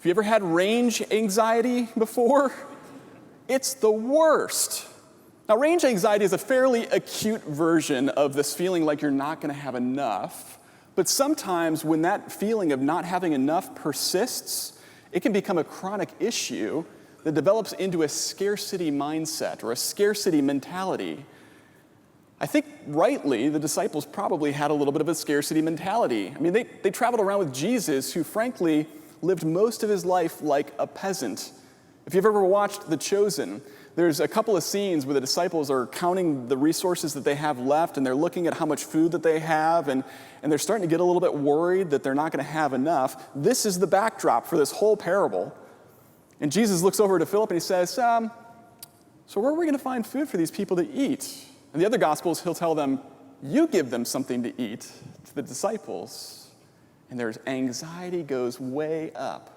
you ever had range anxiety before? It's the worst. Now, range anxiety is a fairly acute version of this feeling like you're not going to have enough. But sometimes when that feeling of not having enough persists, it can become a chronic issue that develops into a scarcity mindset or a scarcity mentality. I think rightly, the disciples probably had a little bit of a scarcity mentality. I mean, they traveled around with Jesus, who frankly lived most of his life like a peasant. If you've ever watched The Chosen, there's a couple of scenes where the disciples are counting the resources that they have left, and they're looking at how much food that they have, and they're starting to get a little bit worried that they're not going to have enough. This is the backdrop for this whole parable. And Jesus looks over to Philip and he says, so where are we going to find food for these people to eat? In the other Gospels, he'll tell them, you give them something to eat, to the disciples. And their anxiety goes way up.